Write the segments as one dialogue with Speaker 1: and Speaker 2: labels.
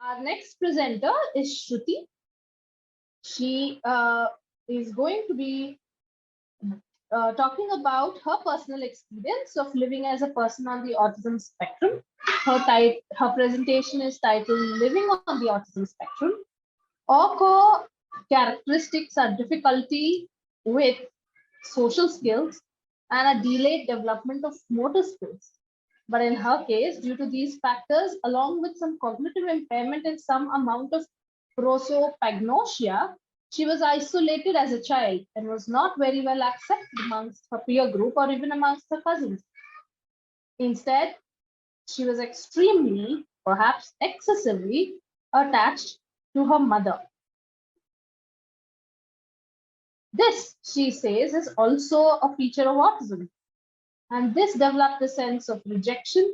Speaker 1: Our next presenter is Shruti. She is going to be talking about her personal experience of living as a person on the autism spectrum. Her presentation is titled Living on the Autism Spectrum. Our characteristics are difficulty with social skills and a delayed development of motor skills. But in her case, due to these factors, along with some cognitive impairment and some amount of prosopagnosia, she was isolated as a child and was not very well accepted amongst her peer group or even amongst her cousins. Instead, she was extremely, perhaps excessively, attached to her mother. This, she says, is also a feature of autism. And this developed a sense of rejection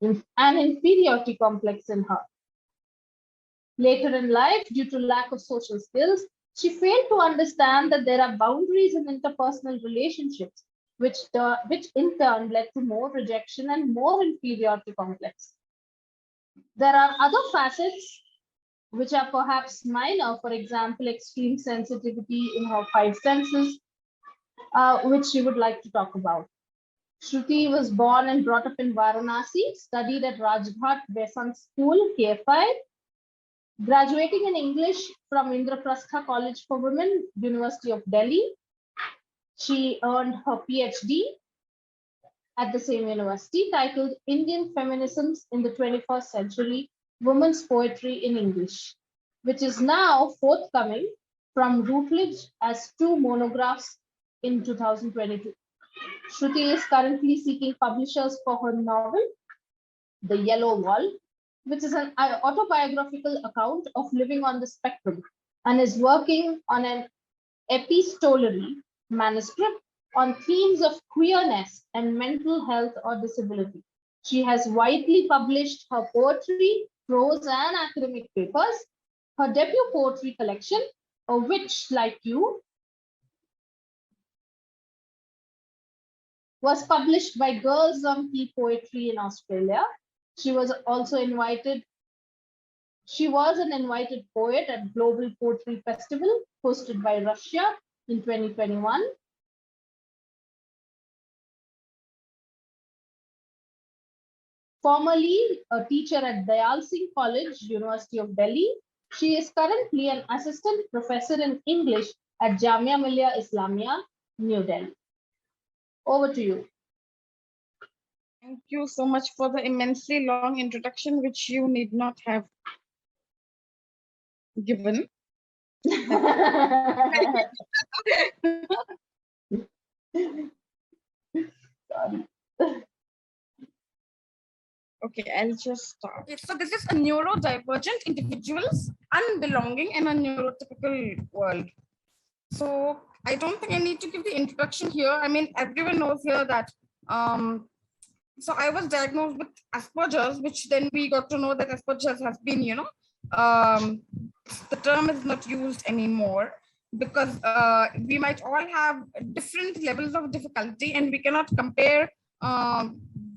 Speaker 1: and inferiority complex in her. Later in life, due to lack of social skills, she failed to understand that there are boundaries in interpersonal relationships, which in turn led to more rejection and more inferiority complex. There are other facets which are perhaps minor, for example, extreme sensitivity in her five senses, which she would like to talk about. Shruti was born and brought up in Varanasi, studied at Rajghat Besant School, KFI, graduating in English from Indraprastha College for Women, University of Delhi. She earned her PhD at the same university, titled Indian Feminisms in the 21st Century, Women's Poetry in English, which is now forthcoming from Routledge as 2 monographs in 2022. Shruti is currently seeking publishers for her novel, The Yellow Wall, which is an autobiographical account of living on the spectrum, and is working on an epistolary manuscript on themes of queerness and mental health or disability. She has widely published her poetry, prose, and academic papers. Her debut poetry collection, A Witch Like You, was published by Girls on Key Poetry in Australia. She was also invited. She was an invited poet at Global Poetry Festival hosted by Russia in 2021. Formerly a teacher at Dayal Singh College, University of Delhi, she is currently an assistant professor in English at Jamia Millia Islamia, New Delhi. Over to you.
Speaker 2: Thank you so much for the immensely long introduction, which you need not have given.
Speaker 1: Sorry.
Speaker 2: Okay, I'll just start. Okay, so this is a neurodivergent individuals unbelonging in a neurotypical world. So I don't think I need to give the introduction here. I mean, everyone knows here that so I was diagnosed with Asperger's, which then we got to know that Asperger's has been, the term is not used anymore because we might all have different levels of difficulty and we cannot compare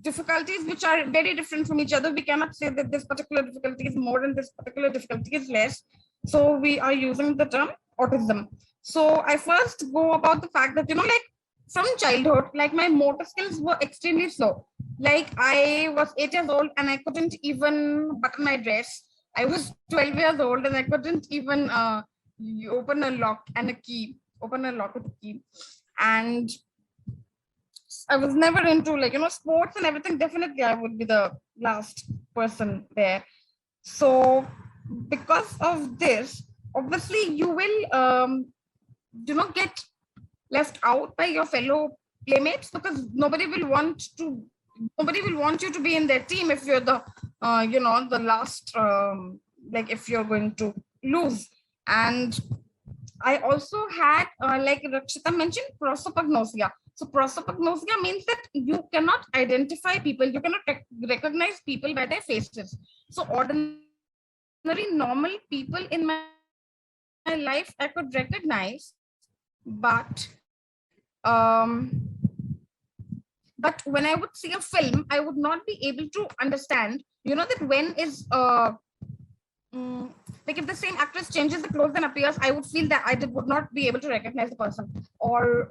Speaker 2: difficulties which are very different from each other. We cannot say that this particular difficulty is more and this particular difficulty is less. So we are using the term autism. So I first go about the fact that, like from childhood, like my motor skills were extremely slow. Like I was 8 years old and I couldn't even button my dress. I was 12 years old and I couldn't even open a lock and a key, open a lock with a key. And I was never into sports and everything. Definitely I would be the last person there. So because of this, obviously you will get left out by your fellow playmates because nobody will want you to be in their team if you're the the last like if you're going to lose. And I also had like Rakshita mentioned, prosopagnosia. So prosopagnosia means that you cannot identify people, you cannot recognize people by their faces. So ordinary normal people in my life I could recognize, but when I would see a film, I would not be able to understand, you know that when is like if the same actress changes the clothes and appears, I would feel that would not be able to recognize the person, or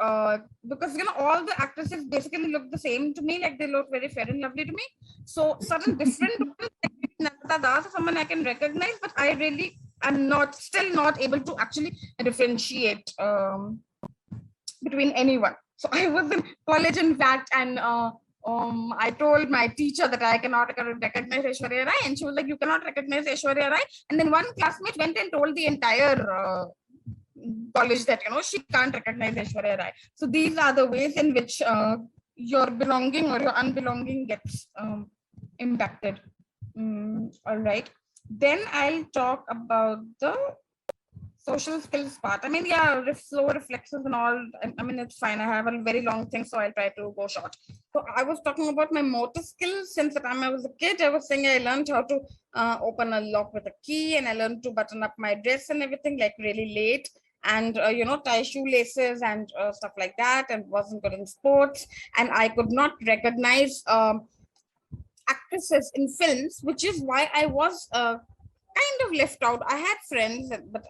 Speaker 2: because all the actresses basically look the same to me, like they look very fair and lovely to me. So certain different ones, like Nandita Das or someone I can recognize, but I really am still not able to actually differentiate between anyone. So I was in college, in fact, and I told my teacher that I cannot recognize Aishwarya Rai, and she was like, "You cannot recognize Aishwarya Rai." And then one classmate went and told the entire college that she can't recognize Aishwarya Rai. So these are the ways in which your belonging or your unbelonging gets impacted. All right. Then I'll talk about the social skills part. I mean, yeah, slow reflexes and all. I mean, it's fine. I have a very long thing, so I'll try to go short. So I was talking about my motor skills. Since the time I was a kid, I was saying I learned how to open a lock with a key, and I learned to button up my dress and everything like really late, and tie shoelaces and stuff like that, and wasn't good in sports, and I could not recognize actresses in films, which is why I was kind of left out. I had friends, but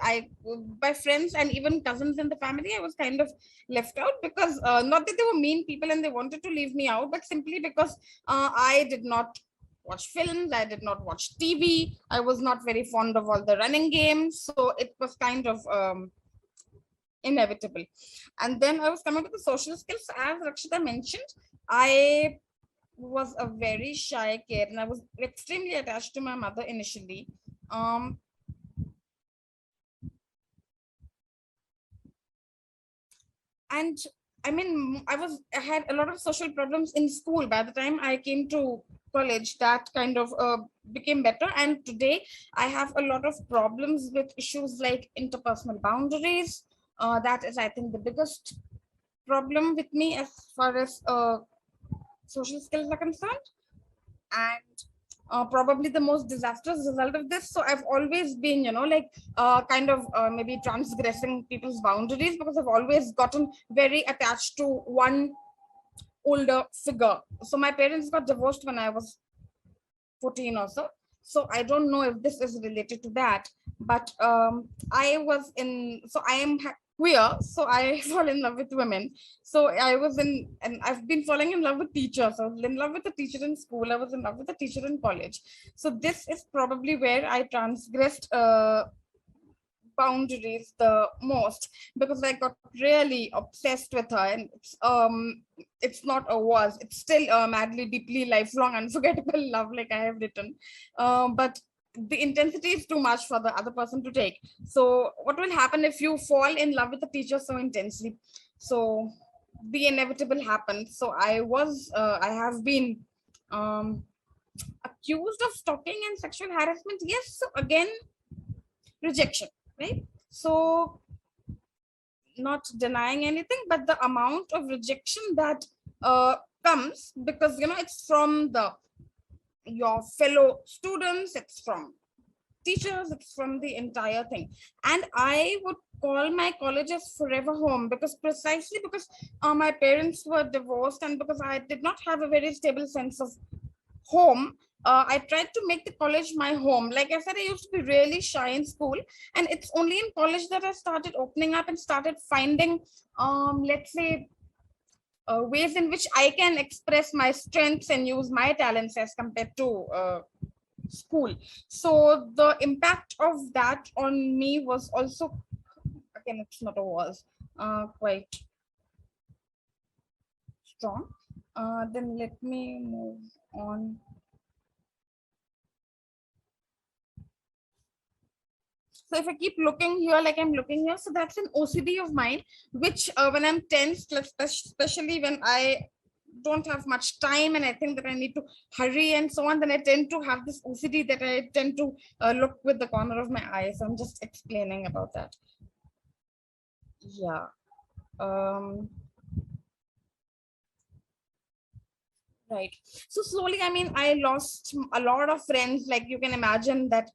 Speaker 2: by friends and even cousins in the family, I was kind of left out because not that they were mean people and they wanted to leave me out, but simply because I did not watch films, I did not watch TV, I was not very fond of all the running games, so it was kind of inevitable. And then I was coming to the social skills. As Rakshita mentioned, I was a very shy kid and I was extremely attached to my mother initially. And I mean, I had a lot of social problems in school. By the time I came to college, that kind of became better. And today I have a lot of problems with issues like interpersonal boundaries. That is, I think, the biggest problem with me as far as social skills are concerned. And probably the most disastrous result of this. So I've always been, kind of maybe transgressing people's boundaries because I've always gotten very attached to one older figure. So my parents got divorced when I was 14 or so. So I don't know if this is related to that, but I am queer, so I fall in love with women. So and I've been falling in love with teachers. I was in love with a teacher in school. I was in love with a teacher in college. So this is probably where I transgressed boundaries the most, because I got really obsessed with her, and it's not a was, it's still a madly, deeply, lifelong, unforgettable love, like I have written. But the intensity is too much for the other person to take. So what will happen if you fall in love with a teacher so intensely? So the inevitable happens. So I have been accused of stalking and sexual harassment. Yes. So again, rejection, right? So not denying anything, but the amount of rejection that comes, because it's from your fellow students, it's from teachers, it's from the entire thing. And I would call my college as forever home, because precisely because my parents were divorced, and because I did not have a very stable sense of home, I tried to make the college my home. Like I said, I used to be really shy in school, and it's only in college that I started opening up and started finding, let's say, ways in which I can express my strengths and use my talents as compared to school. So the impact of that on me was also, again, it's not a was, quite strong. Then let me move on. So if I keep looking here, like I'm looking here, so that's an OCD of mine, which when I'm tense, especially when I don't have much time and I think that I need to hurry and so on, then I tend to have this OCD that I tend to look with the corner of my eye. So I'm just explaining about that. Yeah. Right. So slowly, I mean, I lost a lot of friends. Like you can imagine that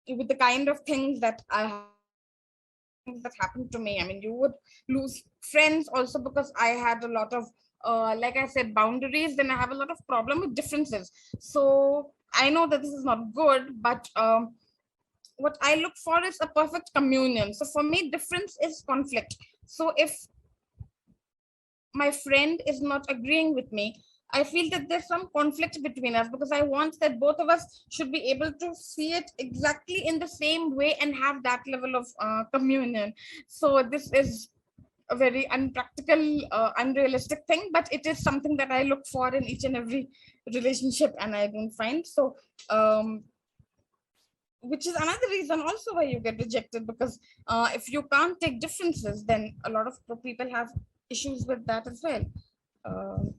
Speaker 2: with the kind of things that that happened to me. I mean, you would lose friends also because I had a lot of like I said, boundaries, then I have a lot of problem with differences. So I know that this is not good, but what I look for is a perfect communion. So for me, difference is conflict. So if my friend is not agreeing with me, I feel that there's some conflict between us, because I want that both of us should be able to see it exactly in the same way and have that level of communion. So this is a very unpractical, unrealistic thing, but it is something that I look for in each and every relationship, and I don't find so. Which is another reason also why you get rejected, because if you can't take differences, then a lot of people have issues with that as well. Um,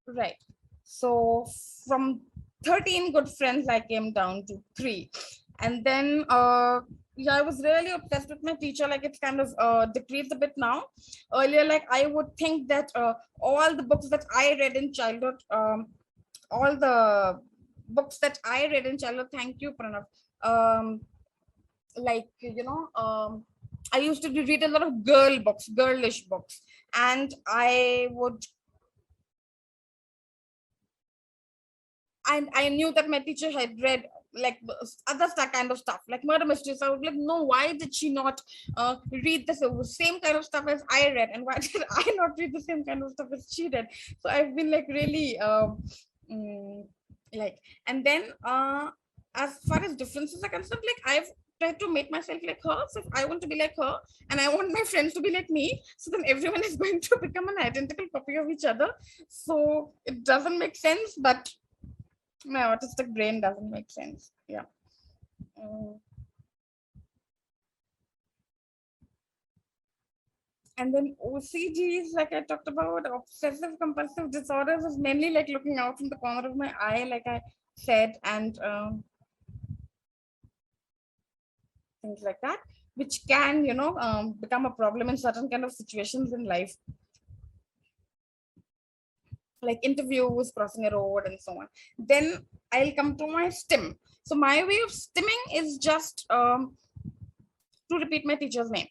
Speaker 2: right. So from 13 good friends, I came down to 3. And then, yeah, I was really obsessed with my teacher. Like, it's kind of decreased a bit now. Earlier, like, I would think that all the books that I read in childhood, all the books that I read in childhood, thank you, Pranav. Like, I used to read a lot of girlish books, and I knew that my teacher had read like other kind of stuff, like murder mysteries. I was like, no, why did she not read the same kind of stuff as I read, and why did I not read the same kind of stuff as she did? So I've been like really mm, like, and then as far as differences are concerned, like I've tried to make myself like her. So if I want to be like her and I want my friends to be like me, so then everyone is going to become an identical copy of each other. So it doesn't make sense, but my autistic brain doesn't make sense. Yeah. Mm. And then OCDs, like I talked about, obsessive compulsive disorders, is mainly like looking out from the corner of my eye, like I said, and things like that, which can, become a problem in certain kind of situations in life, like interviews, crossing a road, and so on. Then I'll come to my stim. So my way of stimming is just to repeat my teacher's name,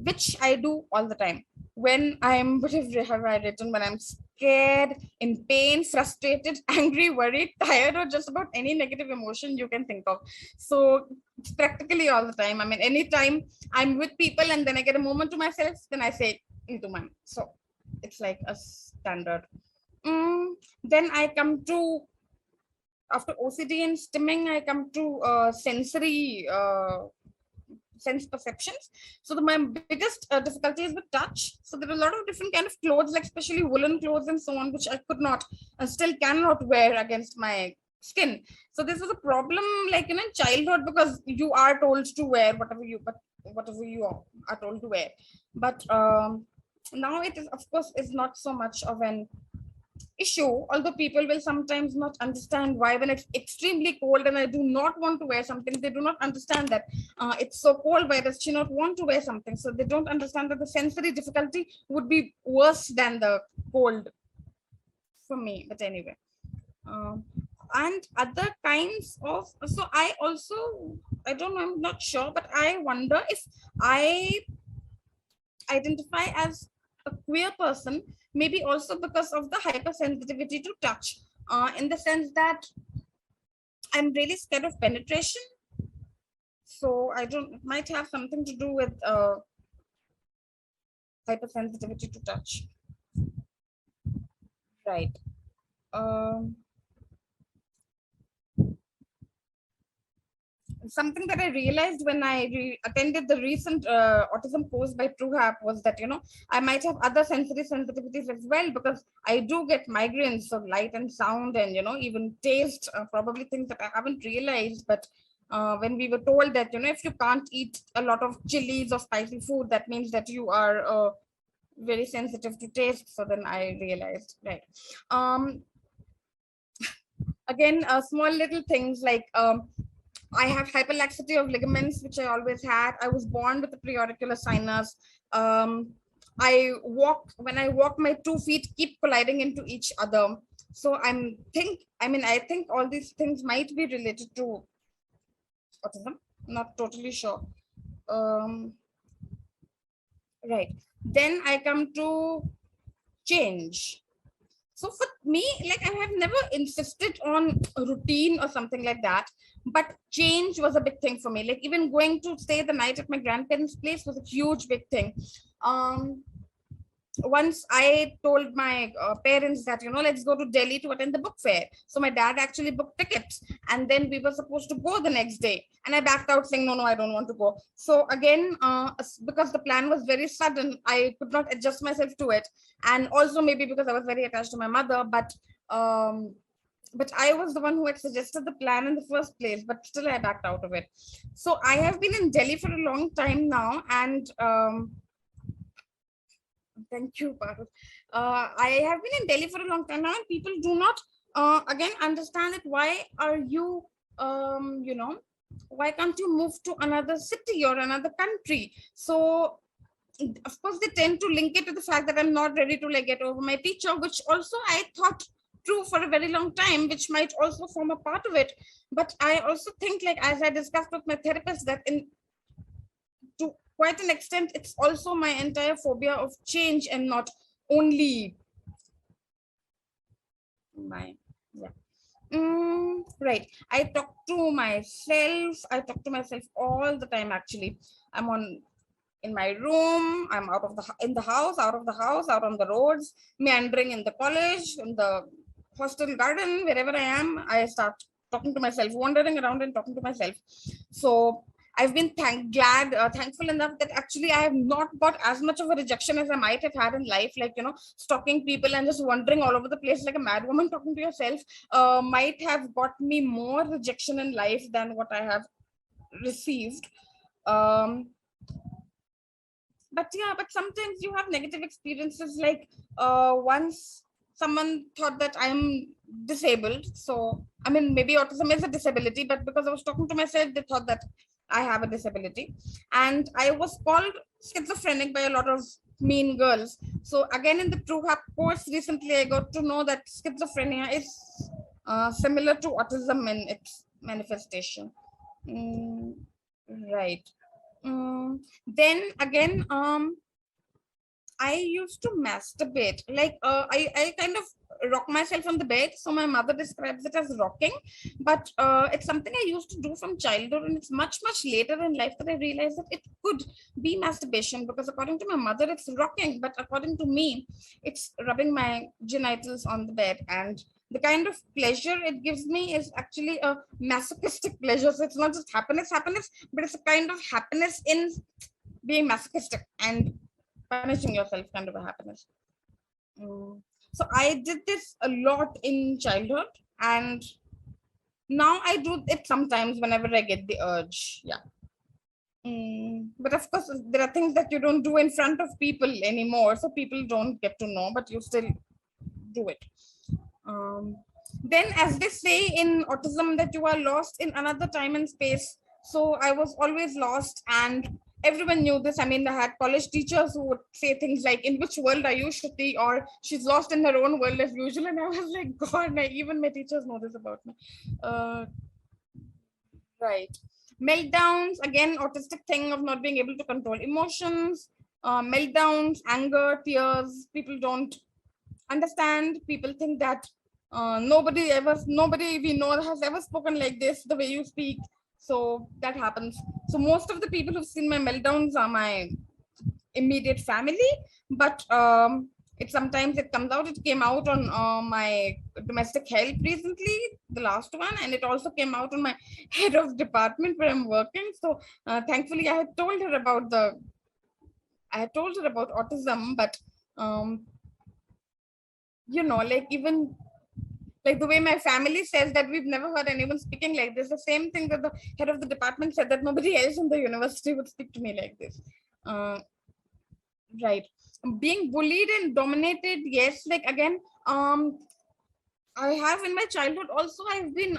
Speaker 2: which I do all the time. When I'm, what have I written? When I'm scared, in pain, frustrated, angry, worried, tired, or just about any negative emotion you can think of. So it's practically all the time. I mean, anytime I'm with people and then I get a moment to myself, then I say into mine. So it's like a standard. Then I come to, after OCD and stimming, I come to sensory sense perceptions. So my biggest difficulty is with touch. So there are a lot of different kind of clothes, like especially woolen clothes and so on, which I could not and still cannot wear against my skin. So this was a problem, like in childhood, because you are told to wear whatever you are told to wear. But now it is, of course, is not so much of an issue, although people will sometimes not understand why. When it's extremely cold and I do not want to wear something, they do not understand that it's so cold, why does she not want to wear something? So they don't understand that the sensory difficulty would be worse than the cold for me. But anyway, um, and other kinds of, so I also, I don't know, I'm not sure, but I wonder if I identify as a queer person, maybe also because of the hypersensitivity to touch, in the sense that I'm really scared of penetration. So I don't, it might have something to do with hypersensitivity to touch. Right. Um, Something that I realized when I attended the recent autism course by Truhap was that, I might have other sensory sensitivities as well, because I do get migraines of light and sound and, even taste, probably things that I haven't realized. But when we were told that, if you can't eat a lot of chilies or spicy food, that means that you are very sensitive to taste. So then I realized, right. Again, small little things like, I have hyperlaxity of ligaments, which I always had. I was born with a preauricular sinus. When I walk, my 2 feet keep colliding into each other. So I think all these things might be related to autism. Not totally sure. Um, right. Then I come to change. So for me, like I have never insisted on a routine or something like that, but change was a big thing for me. Like even going to stay the night at my grandparents' place was a huge big thing. Um, Once I told my parents that, let's go to Delhi to attend the book fair. So my dad actually booked tickets, and then we were supposed to go the next day. And I backed out saying, no, I don't want to go. So again, because the plan was very sudden, I could not adjust myself to it. And also maybe because I was very attached to my mother, but I was the one who had suggested the plan in the first place, but still I backed out of it. So I have been in Delhi for a long time now, and thank you, Parul. I have been in Delhi for a long time now, and people do not, again, understand it. Why are you, why can't you move to another city or another country? So, of course, they tend to link it to the fact that I'm not ready to like get over my teacher, which also I thought true for a very long time, which might also form a part of it. But I also think, like, as I discussed with my therapist, that to quite an extent, it's also my entire phobia of change and not only my, yeah. Right. I talk to myself. I talk to myself all the time, actually. I'm in my room, I'm in the house, out of the house, out on the roads, meandering in the college, in the hostel garden, wherever I am, I start talking to myself, wandering around and talking to myself. So I've been thankful enough that actually I have not got as much of a rejection as I might have had in life, like, stalking people and just wandering all over the place like a mad woman talking to yourself might have got me more rejection in life than what I have received. But yeah, but sometimes you have negative experiences, like once someone thought that I'm disabled. So I mean, maybe autism is a disability, but because I was talking to myself, they thought that I have a disability, and I was called schizophrenic by a lot of mean girls. So again, in the Truhap course recently, I got to know that schizophrenia is similar to autism in its manifestation. Mm, right. Then again, I used to masturbate. Like I kind of rock myself on the bed. So my mother describes it as rocking, but it's something I used to do from childhood, and it's much later in life that I realized that it could be masturbation, because according to my mother, it's rocking, but according to me, it's rubbing my genitals on the bed, and the kind of pleasure it gives me is actually a masochistic pleasure. So it's not just happiness, but it's a kind of happiness in being masochistic and punishing yourself, kind of a happiness. So I did this a lot in childhood, and now I do it sometimes whenever I get the urge. Yeah. But of course, there are things that you don't do in front of people anymore, so people don't get to know, but you still do it. Then, as they say in autism, that you are lost in another time and space. So I was always lost, and everyone knew this. I mean, I had college teachers who would say things like, "In which world are you, Shruti?" or "She's lost in her own world as usual." And I was like, God, even my teachers know this about me. Right. Meltdowns, again, autistic thing of not being able to control emotions. Meltdowns, anger, tears. People don't understand. People think that nobody we know has ever spoken like this, the way you speak. So that happens. So most of the people who've seen my meltdowns are my immediate family, but it comes out. It came out on my domestic help recently, the last one, and it also came out on my head of department where I'm working. So thankfully I had told her about autism, but like, even like the way my family says that we've never heard anyone speaking like this, the same thing that the head of the department said, that nobody else in the university would speak to me like this. Right. Being bullied and dominated, yes. Like, again, I have in my childhood also, I've been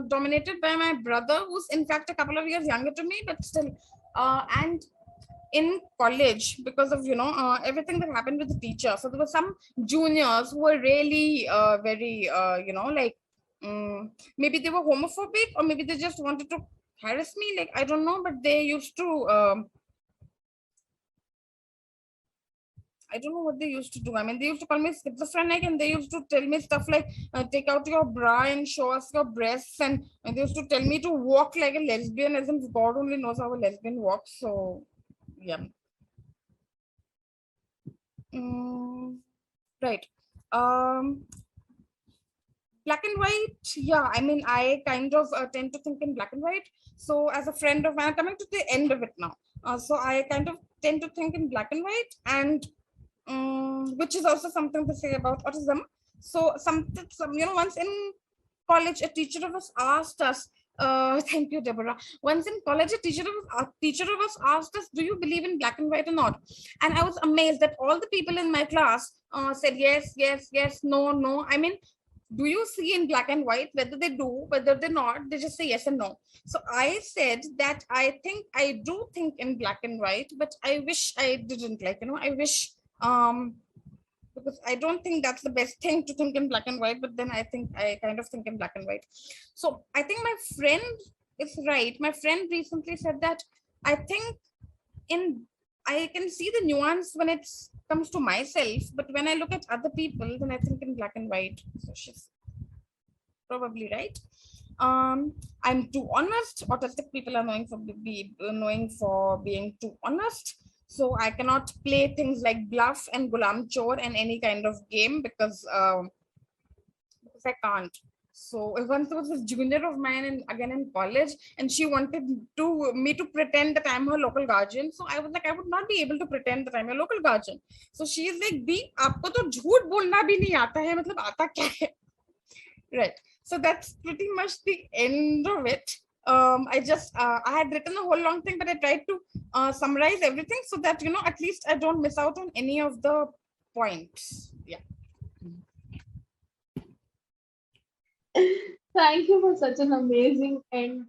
Speaker 2: dominated by my brother, who's in fact a couple of years younger to me, but still. And in college, because of everything that happened with the teacher, so there were some juniors who were really very like, maybe they were homophobic, or maybe they just wanted to harass me, like, I don't know, but they used to I don't know what they used to do. I mean, they used to call me schizophrenic, and they used to tell me stuff like, take out your bra and show us your breasts. And they used to tell me to walk like a lesbian, as if God only knows how a lesbian walks. So, yeah. Right. Black and white. Yeah, I mean, I kind of tend to think in black and white. So, as a friend of mine, coming to the end of it now. So, I kind of tend to think in black and white, and which is also something to say about autism. So, once in college, a teacher of us asked us, thank you, Deborah. Once in college, a teacher of us asked us, "Do you believe in black and white or not?" And I was amazed that all the people in my class said yes, yes, yes, no, no. I mean, do you see in black and white? Whether they do, whether they're not, they just say yes and no. So I said that I do think in black and white, but I wish I didn't. I wish, because I don't think that's the best thing to think in black and white, but then I think I kind of think in black and white. So I think my friend is right. My friend recently said that I think in I can see the nuance when it comes to myself, but when I look at other people, then I think in black and white. So she's probably right. I'm too honest. Autistic people are knowing for being too honest. So I cannot play things like bluff and gulam chor and any kind of game because I can't. So once there was this junior of mine, and again in college, and she wanted me to pretend that I'm her local guardian. So I was like, I would not be able to pretend that I'm a local guardian. So she is like, "दी, आपको तो झूठ बोलना भी नहीं आता है, मतलब आता क्या है?" Right. So that's pretty much the end of it. I had written a whole long thing, but I tried to summarize everything so that at least I don't miss out on any of the points. Yeah.
Speaker 1: Thank you for such an amazing end